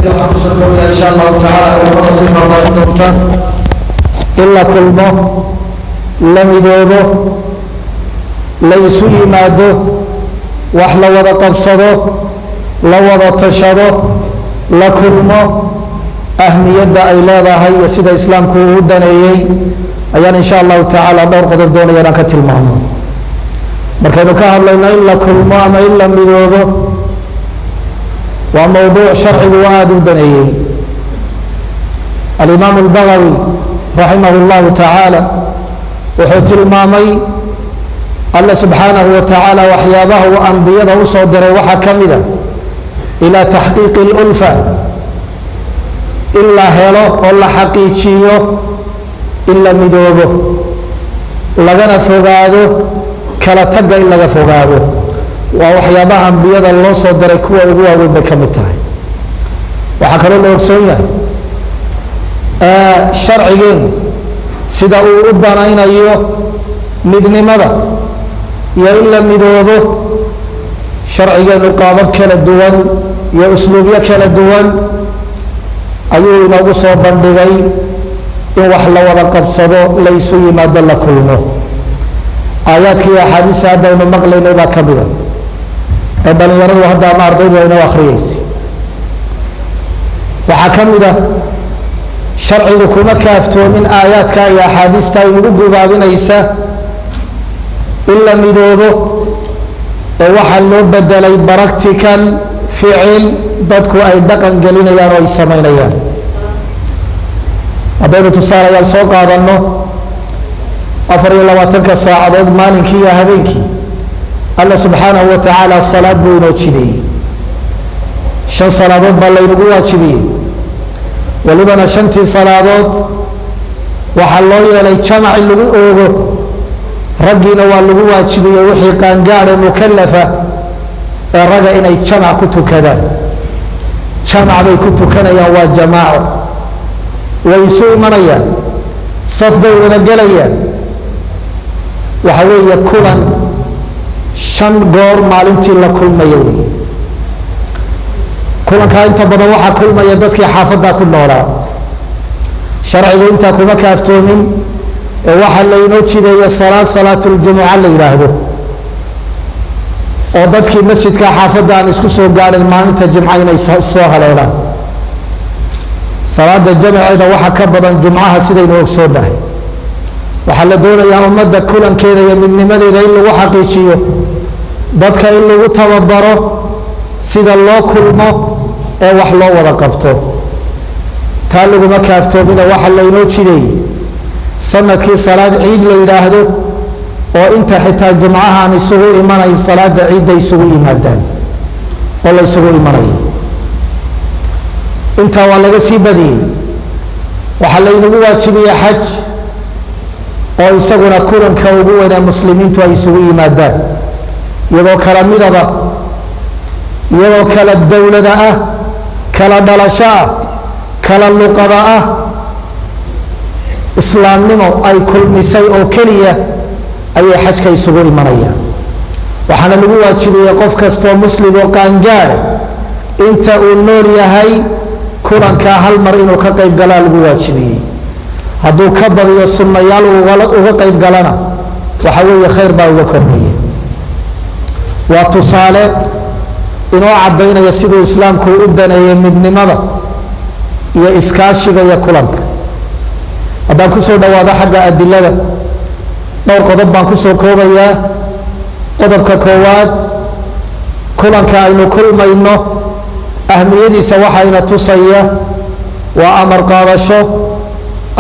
إن شاء الله تعالى ونصف الله دونتا إلا كلمه لم يدوبه ليسو يماده وحلا وضا قبصده لوضا تشده لكلمه أهمية إلى هي سيد إسلام كودنيي أيان إن شاء الله تعالى دور قدر دون يرانك المعنى مركانو كهبلنا إلا كلمه أما إلا مدوبه وموضوع شرعي وآد دنيي الإمام البغوي رحمه الله تعالى وحوت المامي الله سبحانه وتعالى وحيابه وأنبياءه وصدره وحكمده إلى تحقيق الألفة إلا هلو ولا حقيقيه إلا مدوبه لغنا فوقاده كلا تبقى إلا فوقاده ووحيابها أنبياء الله صدره كوا وقوا وبكمتها وحكروا له وكسوية شرعيين سيدا أبنين أيوه مدني ماذا يا إلا مدوبه شرعيين قابل كلا الدول يا أسلوبية كلا الدول أيوه نوصل بندقي إن وحلا وضا قبصده ليسوا يماد الله كلمه آياتك يا حديث هذا ومقلين إبا كبيرا بل يرد هذا ما أرضيه وإنه أخريس وحكمده شرعي لكم كافتو من آياتك يا حديث تاين بابنا إيسا إلا مدوبه وحلو بدلي بركتك الفعل ضدكو أي دقن قلنا يا رئيس سمين يا أدولة الصالة يا السوق هذا أنه أفر الله واتنك الساعة مالك يا هبيك الله سبحانه وتعالى الصلاة بوينو تشدي شن صلاة بالله ينقوها تشدي ولبنا شنتي صلاة وحلو يلي جمع اللي أوغو رجينا واللغوها تشدي وحي كان قاعد مكلفة الرجاء إن يجمع كتو كذا جمع بي كتو كنا يا جماعة ويسوي منيا صف بي ونقليا وحوي كلا شن غور مالنتي لا كل ما يوي كل كان انت بدا waxa kulmaya dadkii xaafada ku noolaa sharcigu inta kuma kaaftoomin ee waxa la inoo jideeyo salaatul jumu'ah la yiraahdo oo dadkii masjidka xaafada aan isku soo gaarin maalinta jumcah inay soo haleelaan salaada jumu'ada waxa ka badan jumcaha sidaynu ogsoonahay waxa la doonayaa ummadda kulankeeda iyo midnimadeeda in lagu xaqiijiyo dadka in lagu tababaro sida loo kulmo ee wax loo wada qabto taa laguma kaaftoomina waxa la inoo jideeyay sanadkii salaad ciid la yiraahdo oo inta xitaa jumcaha aan isugu imanay salaada ciid ay isugu yimaadaan oo la isugu imanay inta waa laga sii badiyay waxa la inagu waajibiyay xaj oo isaguna kulanka ugu weyn ee muslimiintu ay isugu yimaadaan iyagoo kala midaba iyagoo kala dawlada ah kala dhalasho ah kala luqada ah islaamnimo ay kulmisay oo kaliya ayay xajka isugu imanayaan waxaana lagu waajibiyay qof kastoo muslim oo qaangaar inta uu nool yahay kulanka hal mar inuu ka qayb galaa lagu waajibiyay hadduu ka badiyo sunnayaal uga qayb galana waxa weeye khayr baa uga kordhaya waa tusaale inoo cadaynaya siduu islaamku u daneeyay midnimada iyo iskaashiga iyo kulanka haddaan kusoo dhawaado xagga adilada dhowr qodob baan kusoo koobayaa qodobka koowaad kulanka aynu kulmayno ahmiyadiisa waxayna tusaya waa amar qaadasho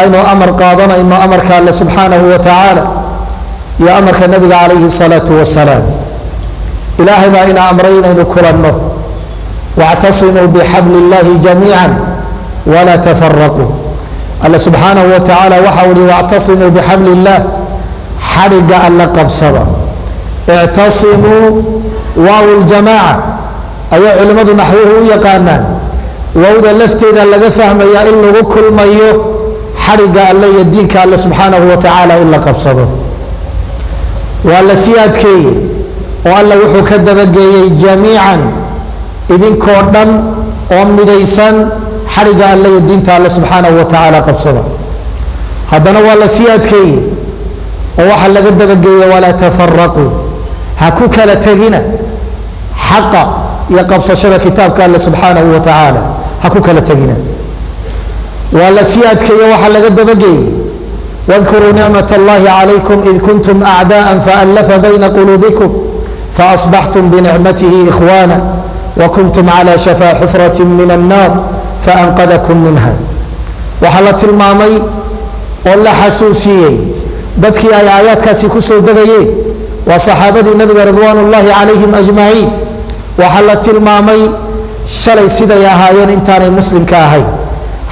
aynu amar qaadanayno amarka alle subxaanahu wa tacaala iyo amarka nabiga calayhi salaatu wasalaam ilaahay baa ina amray inaynu kulanno wactasimuu bixabli illaahi jamiican walaa tafaraquu alle subxaanahu wa tacaala waxa uu yihi wactasimuu bixabli illaah xadhigga alla qabsada ictasimuu waaw ljamaaca ayaa culimmadu naxwuhu u yaqaanaan wawda lafteeda laga fahmayaa in lagu kulmayo xadhigga alle iyo diinka alle subxaanahu wa tacaala in la qabsado waa la sii adkeeyey oo alla wuxuu ka dabageeyey jamiican idinkoo dhan oo midaysan xariga alle iyo diinta alle subxaanahu wa tacaala qabsada haddana waa la sii adkeeyey oo waxaa laga dabageeye walaa tafaraquu ha ku kala tegina xaqa iyo qabsashada kitaabka alle subxaanahu wa tacaala ha ku kala tegina waa la sii adkeeye waxaa laga dabageeyey واذكروا نعمة الله عليكم إذ كنتم أعداء فألف بين قلوبكم فأصبحتم بنعمته إخوانا وكنتم على شفا حفرة من النار فأنقذكم منها وحلت المامي ولا حسوسيي dadkii ay aayaadkaasi ku soo degayeen waa saxaabadii nabiga ridwaanullaahi calayhim ajmaciin waxaa la tilmaamay shalay siday ahaayeen intaanay muslimka ahayn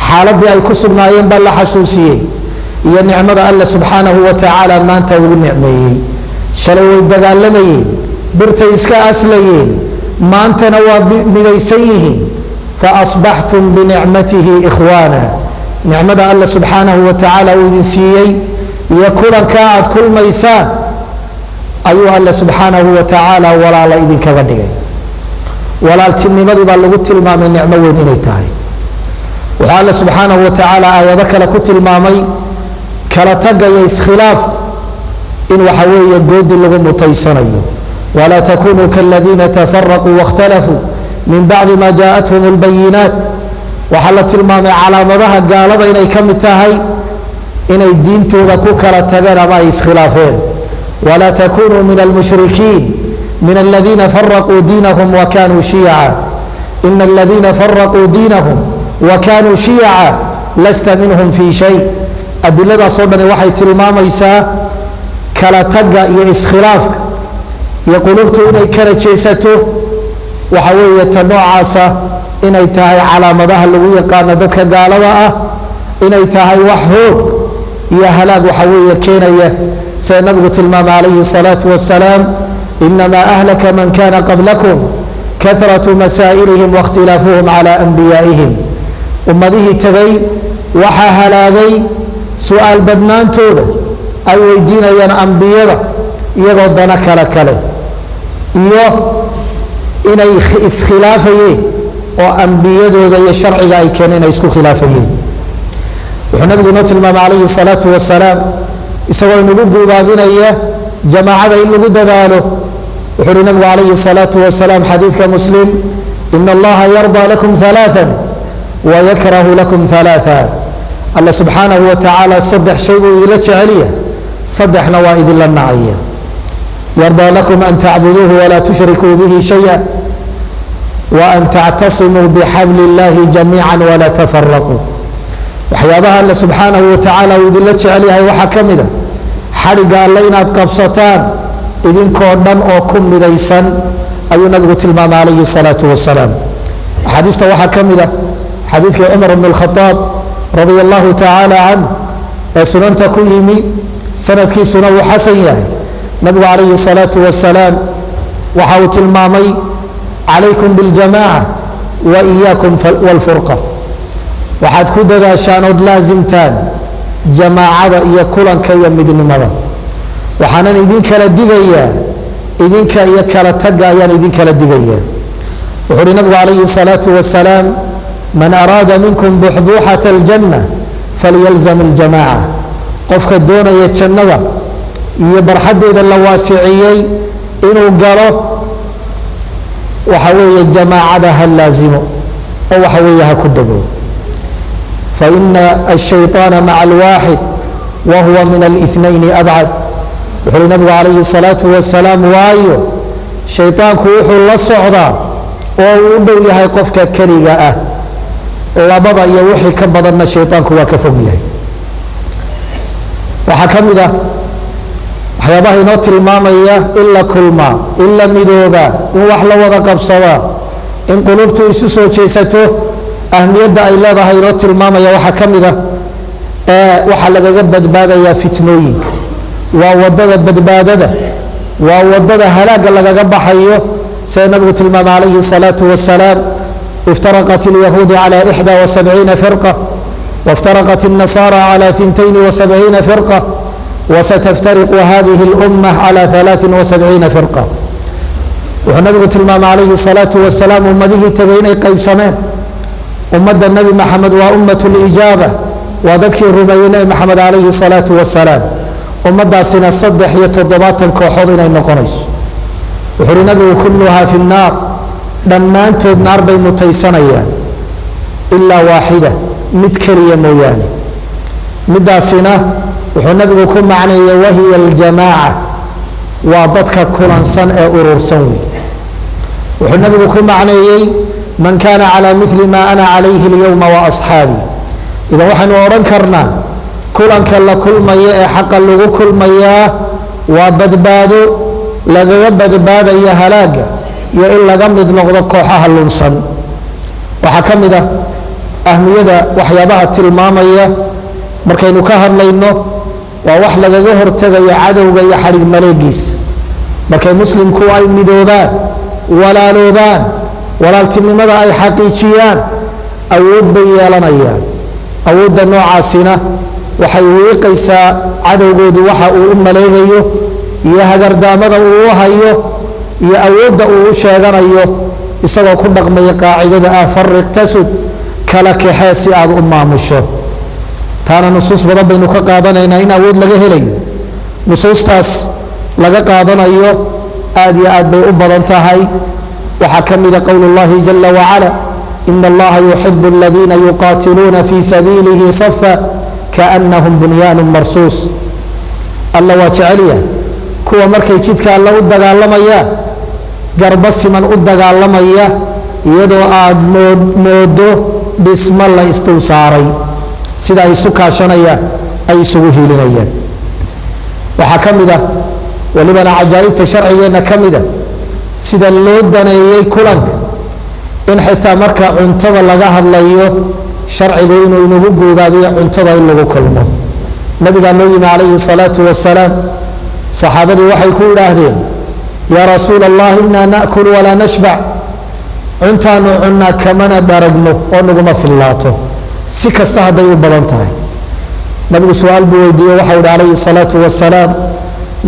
xaaladii ay ku sugnaayeen baa la xasuusiyey iyo nicmada alle subxaanahu wa tacaala maanta ugu nicmeeyey shalay way dagaalamayeen birtay iska aslayeen maantana waa midaysan yihiin faasbaxtum binicmatihi ikhwaana nicmada alle subxaanahu wa tacaala uu idin siiyey iyo kulankaa aad kulmaysaan ayuu alle subxaanahu wa tacaala walaala idinkaga dhigay walaaltinimadii baa lagu tilmaamay nicmo weyn inay tahay wuxuu alle subxaanahu wa tacaala aayado kale ku tilmaamay kala taga iyo iskhilaafku in waxa weeye goodi lagu mutaysanayo walaa takunuu kaladiina tafaraquu waاkhtalafuu min bacdi ma jaaءathum اlbayinaat waxaa la tilmaamay calaamadaha gaalada inay ka mid tahay inay diintooda ku kala tageen ama ay iskhilaafeen walaa takunuu min almushrikiin min aladiina faraquu diinahum wakanuu shiyaca ina aladiina faraquu diinahum wakanuu shiyaca lasta minhum fi shay adiladaasoo dhani waxay tilmaamaysaa kala tagga iyo iskhilaafka iyo qulubtu inay kala jeesato waxa weeye ta noocaasa inay tahay calaamadaha lagu yaqaano dadka gaalada ah inay tahay wax hoog iyo halaag waxa weeye keenaya sida nabigu tilmaamay calayhi salaatu wasalaam inamaa ahlaka man kana qablakum kahratu masaa'ilihim waاkhtilaafuhum cala anbiyaa'ihim ummadihii tegay waxaa halaagay su-aal badnaantooda ay weydiinayaan ambiyada iyagoo dana kale iyo inay iskhilaafayeen oo ambiyadooda iyo sharciga ay keeneen ay isku khilaafayeen wuxuu nabigu inoo tilmaamay calayhi salaatu wasalaam isagoo inagu guubaabinaya jamaacada in lagu dadaalo wuxuu uhi nabigu calayhi salaatu wasalaam xadiidka muslim ina allaha yardaa lakum halaaan wayakrahu lakum halaaa alle subxaanahu wa tacaala saddex shay buu idinla jeceliya saddexna waa idinla nacaya yardaa lakum an tacbuduuhu walaa tushrikuu bihi shaya wa an tactasimuu bixabli illaahi jamiica walaa tafaraquu waxyaabaha alle subxaanahu wa tacaala uu idinla jecel yahay waxaa ka mid a xadhigga alle inaad qabsataan idinkoo dhan oo ku midaysan ayuu nabigu tilmaamay calayhi salaatu wasalaam axaadiista waxaa ka mid a xadiidkii cumar bn اlkhadaab radia allahu tacaala canh ee sunanta ku yimi sanadkiisuna uu xasan yahay nabigu calayhi salaatu wasalaam waxa uu tilmaamay calaykum biاljamaaca wa iyaakum wاlfurqa waxaad ku dadaashaan ood laasimtaan jamaacada iyo kulanka iyo midnimada waxaanan idin kala digayaa idinka iyo kala tagga ayaan idin kala digayaa wuxuu uhi nabigu calayhi salaatu wasalaam man araada minkum buxbuuxata aljanna falyalzam aljamaaca qofka doonaya jannada iyo barxaddeeda la waasiciyey inuu galo waxa weeye jamaacada ha laazimo oo waxa weeye ha ku dego faina الshayطaana maca alwaaxid wa huwa min اlاثnayni abcad wuxuu uhi nabigu calayhi الsalaatu wasalaam waayo shayطaanku wuxuu la socdaa oo uu u dhow yahay qofka keliga ah labada iyo wixii ka badanna shayطaanku waa ka fog yahay waxaa ka mid ah waxyaabaha inoo tilmaamaya in la kulmaa in la midooba in wax la wada qabsadaa in qulubtu isu soo jeesato ahmiyadda ay leedahay inoo tilmaamaya waxaa ka mid ah waxaa lagaga badbaadayaa fitnooyinka waa wadada badbaadada waa wadada halaagga lagaga baxayo sida nabigu tilmaamay calayhi الsalaatu wasalaam iftaraqat اlyahuudu calى 71 firqa وافترقت النصارى على 72 فرقة وستفترق هذه الأمة على 73 فرقة wuxuu nabigu tilmaamay calayhi salaatu wasalaam ummadihii tegay inay qaybsameen ummadda nebi maxamed waa ummatu lijaaba waa dadkii rumeeyey nebi maxamed calayhi salaatu wasalaam ummaddaasina 73 kooxood inay noqonayso wuxuu uhi nabigu kulluhaa fi nnaar dhammaantood naar bay mutaysanayaan ilaa waaxida mid keliya mooyaane middaasina wuxuu nabigu ku macneeyey wahiya aljamaaca waa dadka kulansan ee urursan wey wuxuu nabigu ku macneeyey man kaana calaa mili maa ana calayhi alyowma wa asxaabii idan waxaynu odhan karnaa kulanka la kulmaya ee xaqa lagu kulmayaa waa badbaado lagaga badbaadaya halaaga iyo in laga mid noqdo kooxaha lunsan waxaa ka mid ah ahmiyada waxyaabaha tilmaamaya markaynu ka hadlayno waa wax lagaga hortegayo cadowga iyo xadhig maleegiisa markay muslimku ay midoobaan walaaloobaan walaaltinimada ay xaqiijiyaan awood bay yeelanayaan awoodda noocaasina waxay wiiqaysaa cadowgoodu waxa uu u maleegayo iyo hagardaamada uu u hayo iyo awoodda uu u sheeganayo isagoo ku dhaqmaya qaacidada ah fariq tasud kala kaxee si aad u maamusho taana nusuus badan baynu ka qaadanaynaa in awood laga helayo nusuustaas laga qaadanayo aad iyo aad bay u badan tahay waxaa ka mida qowlu llahi jala wacala ina allaha yuxibu aladiina yuqaatiluuna fii sabiilihi safa kaannahum bunyaanun marsuus alla waa jecelya kuwa markay jidka alla u dagaalamayaan garba siman u dagaalamaya iyadoo aad moodo dhismo la isdul saaray sida ay isu kaashanayaan ay isugu hiilinayaan waxaa ka mid ah walibana cajaa'ibta sharcigeenna ka mida sida loo daneeyey kulanka in xitaa marka cuntada laga hadlayo sharcigu inuu inagu guubaabiyo cuntada in lagu kulmo nabigaa noo yimi calayhi salaatu wasalaam saxaabadii waxay ku idhaahdeen yaa rasuula allah inaa naakulu walaa nashbac cuntaanu cunnaa kamana dharagno oo naguma fillaato si kasta hadday u badan tahay nabigu su-aal buu weydiiye waxau ihi calayhi salaatu wasalaam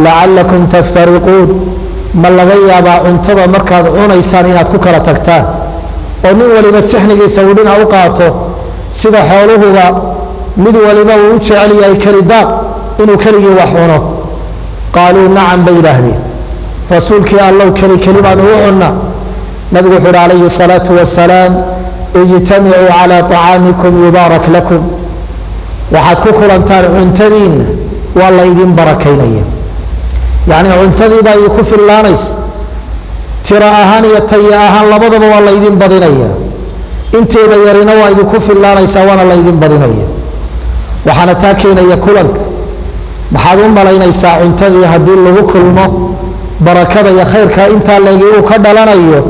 lacallakum taftariquun ma laga yaabaa cuntada markaad cunaysaan inaad ku kala tagtaan oo nin waliba sixnigiisa uu dhinac u qaato sida xooluhuba mid waliba uu u jecel yahay keli daaq inuu keligii wax cuno qaaluu nacam bay yidhaahdeen rasuulkii allow keli baanu u cunnaa nabigu wuxuu uhi calayhi salaatu wasalaam ijtamicuu calaa طacaamikum yubaarak lakum waxaad ku kulantaan cuntadiinna waa la ydin barakaynaya yacni cuntadii baa idinku fillaanaysa tiro ahaan iyo taya ahaan labadaba waa la ydin badinaya inteeda yarina waa idinku fillaanaysaa waana la ydin badinaya waxaana taa keenaya kulanka maxaad u malaynaysaa cuntadii haddii lagu kulmo barakada iyo khayrka intaa leegi uu ka dhalanayo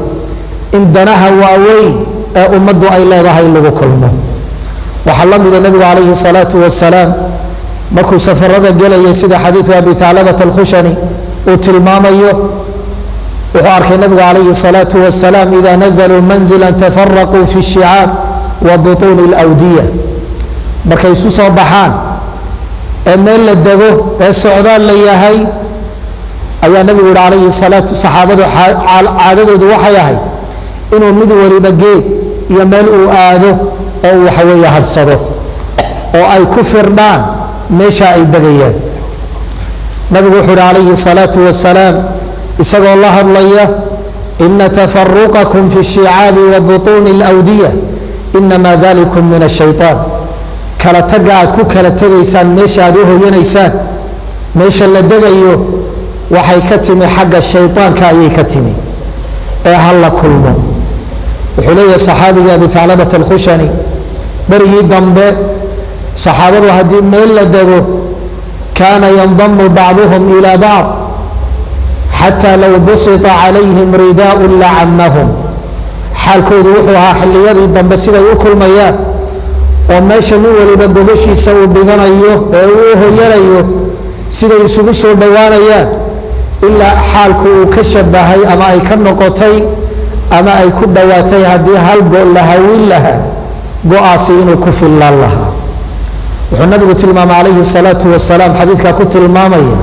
in danaha waaweyn ee ummaddu ay leedahay in lagu kulmo waxaa la mida nebigu calayhi salaatu wasalaam markuu safarada gelayay sida xadiidu abi thaclabata alkhushani uu tilmaamayo wuxuu arkay nebigu calayhi salaatu wasalaam idaa nazaluu manzilan tafaraquu fi shicaab wa butuuni alawdiya markay isu soo baxaan ee meel la dego ee socdaal la yahay ayaa nebigu yihi calayhi salaatu saxaabadu caadadoodu waxay ahayd inuu mid waliba geed iyo meel uu aado oo uu waxaweeye hadsado oo ay ku firdhaan meesha ay degayaan nabigu wuxuu uhi calayhi salaatu wasalaam isagoo la hadlaya ina tafaruqakum fi shicaabi wa butuuni alawdiya inamaa dalikum min ashayطaan kala taga aad ku kala tegaysaan meesha aad u hoyanaysaan meesha la degayo waxay ka timi xagga shayطaanka ayay ka timi ee ha la kulmo wuxuu leeyahay saxaabiga abi thaclabata alkhushani berigii dambe saxaabadu haddii meel la dego kaana yandamu bacduhum ilaa bacd xataa low busita calayhim ridaaun lacamahum xaalkoodu wuxuu ahaa xilliyadii dambe siday u kulmayaan oo meesha nin waliba gobashiisa uu dhiganayo ee uu hoyanayo siday isugu soo dhowaanayaan ilaa xaalku uu ka shabahay ama ay ka noqotay ama ay ku dhowaatay haddii hal go la hawin lahaa go-aasi inuu ku fillaan lahaa wuxuu nabigu tilmaamay calayhi salaatu wasalaam xadiidkaa ku tilmaamaya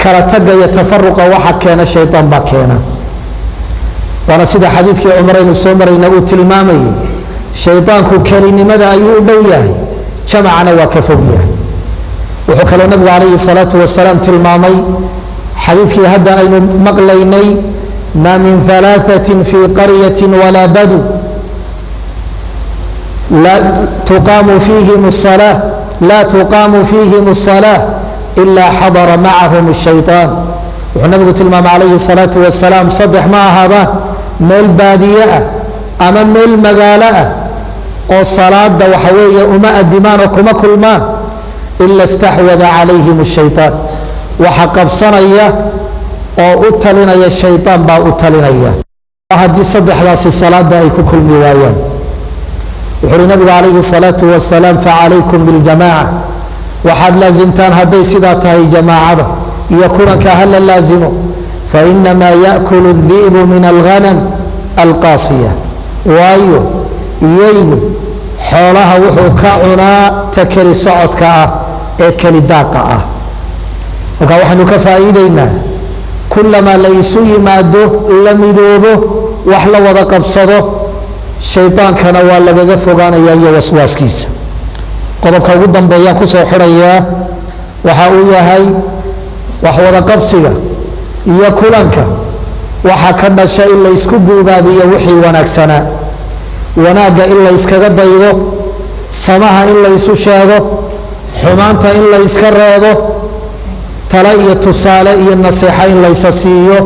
kala taga iyo tafaruqa waxa keena shaytaan baa keena waana sida xadiidkii cumraynu soo marayna uu tilmaamayay shaydaanku kelinimada ayuu u dhow yahay jamacana waa ka fog yahay wuxuu kaloo nabigu calayhi salaatu wasalaam tilmaamay xadiidkii hadda aynu maqlaynay maa min alaaثatin fii qaryatin walaa badu laa tuqaamu fiihim الصalaaة ilaa xadara macahum الshayطaan wuxuu nabigu tilmaamay calayhi salaatu wasalaam saddex ma ahaadaan meel baadiye ah ama meel magaalo ah oo salaada waxa weeye uma adimaan oo kuma kulmaan ila istaxwada calayhim الshayطaan waxa qabsanaya oo u talinaya shayطaan baa u talinaya haddii saddexdaasi salaada ay ku kulmi waayaan wuxuu uhi nabigu calayhi الsalaatu wasalaam facalaykum biاljamaaca waxaad laasimtaan hadday sidaa tahay jamaacada iyo kulanka hala laasimo fainamaa yaأkulu الdi'bu min alghanam alqaasiya waayo iyaygu xoolaha wuxuu ka cunaa ta keli socodka ah ee keli daaqa ah marka waxaynu ka faa'iideynaa kulamaa la isu yimaado la midoobo wax la wada qabsado shaydaankana waa lagaga fogaanaya iyo waswaaskiisa qodobka ugu dambeeyaan kusoo xidhayaa waxa uu yahay wax wada qabsiga iyo kulanka waxa ka dhasha in la isku guubaabiyo wixii wanaagsanaa wanaagga in la iskaga daydo samaha in la isu sheego xumaanta in la iska reebo tale iyo tusaale iyo nasiixa in laysa siiyo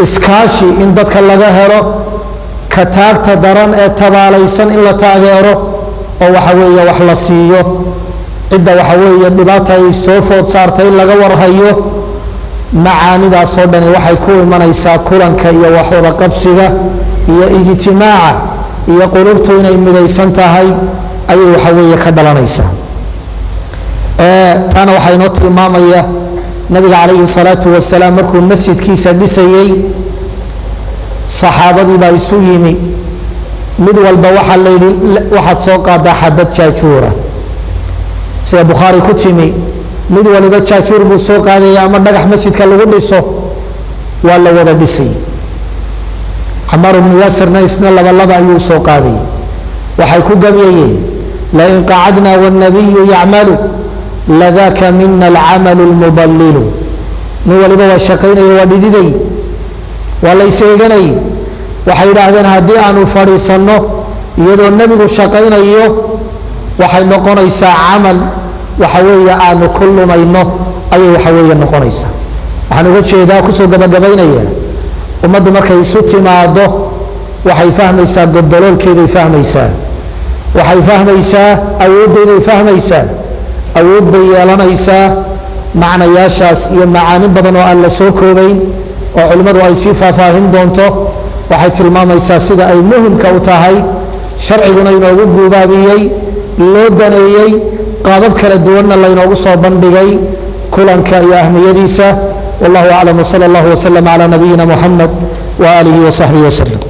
iskaashi in dadka laga helo ka taagta daran ee tabaalaysan in la taageero oo waxa weeye wax la siiyo cidda waxa weeye dhibaata ay soo food saartay in laga warhayo macaanidaasoo dhani waxay ku imanaysaa kulanka iyo waxwada qabsiga iyo ijtimaaca iyo qulubtu inay midaysan tahay ayay waxa weeye ka dhalanaysaa taana waxaa inoo tilmaamaya nabiga calayhi salaatu wasalaam markuu masjidkiisa dhisayey saxaabadii baa isu yimi mid walba waxaa la yidhi waxaad soo qaadaa xabad jaajuura sida bukhaari ku timi mid waliba jaajuur buu soo qaadaya ama dhagax masjidka lagu dhiso waa la wada dhisay camaar ibnu yaasirna isna labalaba ayuu soo qaaday waxay ku gabyayeen lain qacadna wاnnabiyu yacmalu ladaka mina alcamalu اlmudallilu nin waliba waa shaqaynaya waa dhididay waa la iseeganayay waxay yidhaahdeen haddii aanu fadhiisanno iyadoo nebigu shaqaynayo waxay noqonaysaa camal waxa weeye aanu ku lumayno ayay waxa weeye noqonaysaa waxaan uga jeedaa kusoo gabagabaynaya ummaddu markay isu timaado waxay fahmaysaa godoloolkeeday fahmaysaa waxay fahmaysaa awooddeeday fahmaysaa awood bay yeelanaysaa macnayaashaas iyo macaani badan oo aan la soo koobayn oo culimmadu ay sii faahfaahin doonto waxay tilmaamaysaa sida ay muhimka u tahay sharciguna inoogu guubaabiyey loo daneeyey qaabab kala duwanna laynoogu soo bandhigay kulanka iyo ahmiyadiisa wallahu aclam wsala allahu wasalam calaa nabiyina muxamed waaalihi wasaxbihi wasalam